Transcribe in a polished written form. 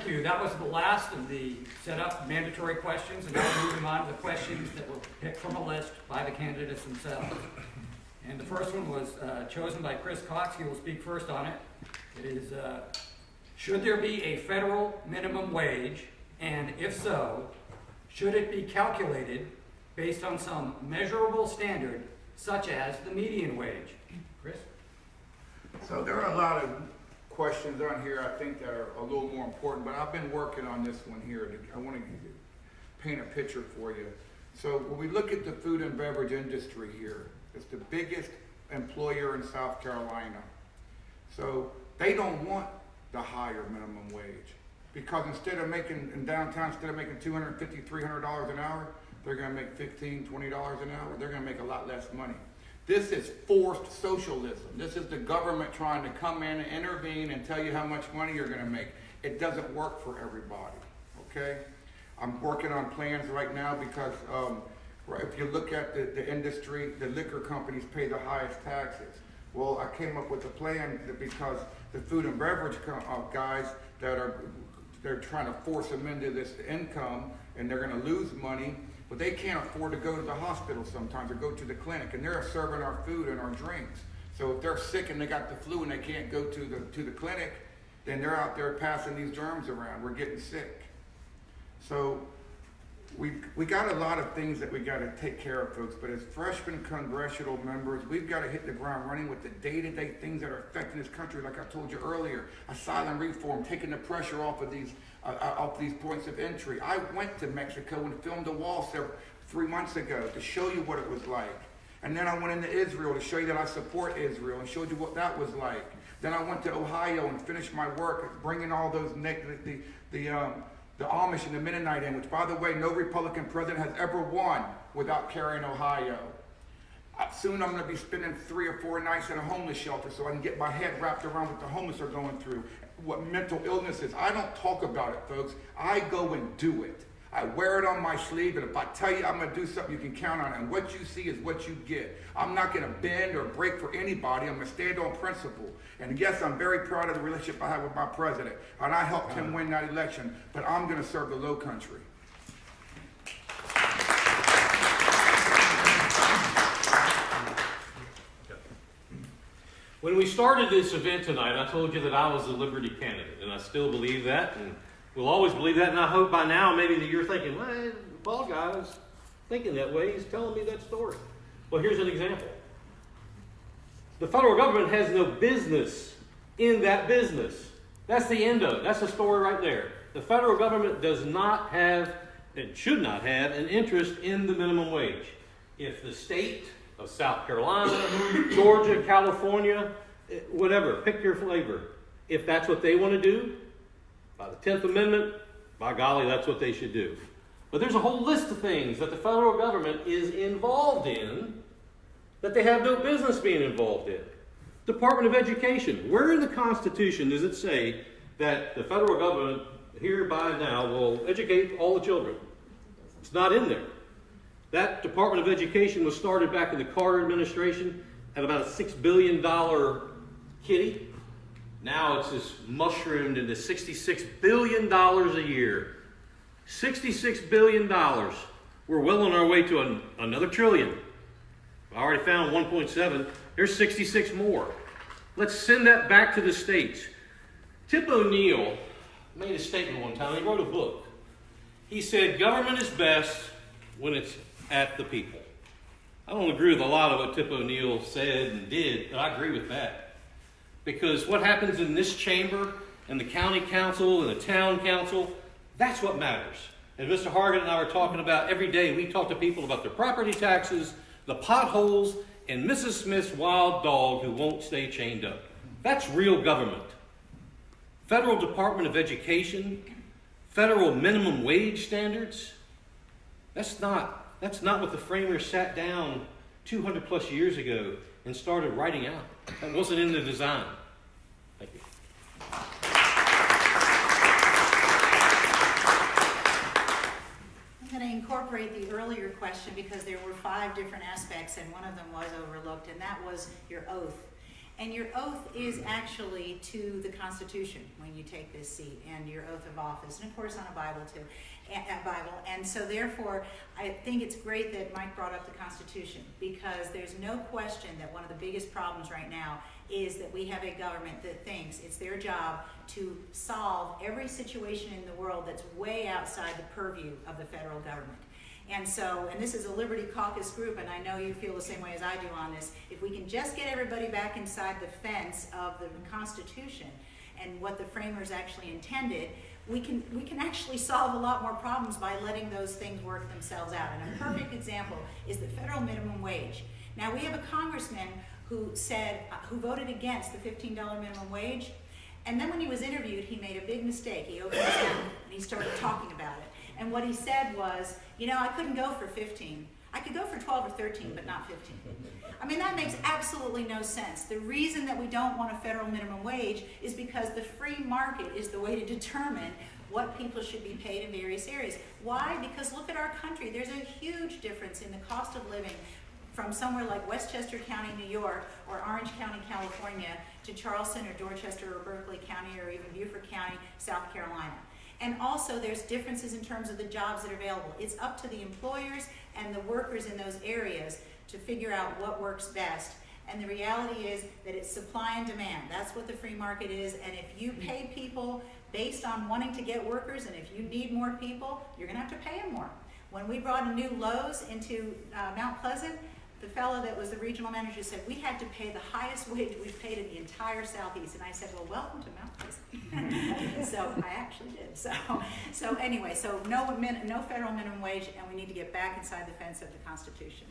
Thank you. That was the last of the set up mandatory questions, and now we're moving on to the questions that were picked from a list by the candidates themselves. And the first one was chosen by Chris Cox. He will speak first on it. It is, should there be a federal minimum wage? And if so, should it be calculated based on some measurable standard, such as the median wage? Chris? So there are a lot of questions on here I think that are a little more important, but I've been working on this one here. I want to paint a picture for you. So when we look at the food and beverage industry here, it's the biggest employer in South Carolina. So they don't want the higher minimum wage, because instead of making, in downtown, instead of making $250, $300 an hour, they're going to make $15, $20 an hour. They're going to make a lot less money. This is forced socialism. This is the government trying to come in and intervene and tell you how much money you're going to make. It doesn't work for everybody, okay? I'm working on plans right now because if you look at the industry, the liquor companies pay the highest taxes. Well, I came up with a plan that because the food and beverage guys they're trying to force them into this income, and they're going to lose money, but they can't afford to go to the hospital sometimes or go to the clinic, and they're serving our food and our drinks. So if they're sick and they got the flu and they can't go to the clinic, then they're out there passing these germs around. We're getting sick. So we got a lot of things that we got to take care of, folks, but as freshman congressional members, we've got to hit the ground running with the day-to-day things that are affecting this country, like I told you earlier. Asylum reform, taking the pressure off of these points of entry. I went to Mexico and filmed a wall 3 months ago to show you what it was like. And then I went into Israel to show you that I support Israel and showed you what that was like. Then I went to Ohio and finished my work bringing all those the Amish and the Mennonite in, which, by the way, no Republican president has ever won without carrying Ohio. Soon I'm going to be spending 3 or 4 nights in a homeless shelter so I can get my head wrapped around what the homeless are going through, what mental illness is. I don't talk about it, folks. I go and do it. I wear it on my sleeve, and if I tell you I'm going to do something, you can count on it. And what you see is what you get. I'm not going to bend or break for anybody. I'm going to stand on principle. And yes, I'm very proud of the relationship I have with my president, and I helped him win that election, but I'm going to serve the Lowcountry. When we started this event tonight, I told you that I was a Liberty candidate, and I still believe that, and will always believe that, and I hope by now maybe that you're thinking, well, the bald guy was thinking that way, he's telling me that story. Well, here's an example. The federal government has no business in that business. That's the end of it. That's the story right there. The federal government does not have, and should not have, an interest in the minimum wage. If the state of South Carolina, Georgia, California, whatever, pick your flavor, if that's what they want to do, by the 10th Amendment, by golly, that's what they should do. But there's a whole list of things that the federal government is involved in that they have no business being involved in. Department of Education. Where in the Constitution does it say that the federal government hereby now will educate all the children? It's not in there. That Department of Education was started back in the Carter administration at about a $6 billion kitty. Now it's just mushroomed into $66 billion a year. $66 billion. We're well on our way to another trillion. I already found 1.7. There's 66 more. Let's send that back to the states. Tip O'Neill made a statement one time. He wrote a book. He said, government is best when it's at the people. I don't agree with a lot of what Tip O'Neill said and did, but I agree with that. Because what happens in this chamber, and the county council, and the town council, that's what matters. And Mr. Hargan and I were talking about every day, we talk to people about their property taxes, the potholes, and Mrs. Smith's wild dog who won't stay chained up. That's real government. Federal Department of Education, federal minimum wage standards, that's not what the framers sat down 200 plus years ago and started writing out. That wasn't in the design. Thank you. I'm going to incorporate the earlier question because there were 5 different aspects and one of them was overlooked, and that was your oath. And your oath is actually to the Constitution when you take this seat, and your oath of office, and of course on a Bible too, a Bible. And so therefore, I think it's great that Mike brought up the Constitution, because there's no question that one of the biggest problems right now is that we have a government that thinks it's their job to solve every situation in the world that's way outside the purview of the federal government. And so, and this is a Liberty Caucus group, and I know you feel the same way as I do on this, if we can just get everybody back inside the fence of the Constitution and what the framers actually intended, we can actually solve a lot more problems by letting those things work themselves out. And a perfect example is the federal minimum wage. Now, we have a congressman who voted against the $15 minimum wage, and then when he was interviewed, he made a big mistake. He opened his mouth and he started talking about it. And what he said was, you know, I couldn't go for 15. I could go for 12 or 13, but not 15. I mean, that makes absolutely no sense. The reason that we don't want a federal minimum wage is because the free market is the way to determine what people should be paid in various areas. Why? Because look at our country. There's a huge difference in the cost of living from somewhere like Westchester County, New York, or Orange County, California, to Charleston or Dorchester or Berkeley County, or even Beaufort County, South Carolina. And also there's differences in terms of the jobs that are available. It's up to the employers and the workers in those areas to figure out what works best. And the reality is that it's supply and demand. That's what the free market is. And if you pay people based on wanting to get workers, and if you need more people, you're gonna have to pay them more. When we brought a new Lowe's into Mount Pleasant, the fellow that was the regional manager said, we had to pay the highest wage we've paid in the entire Southeast. And I said, well, welcome to Mount Pleasant. So I actually did. So anyway, so no federal minimum wage, and we need to get back inside the fence of the Constitution.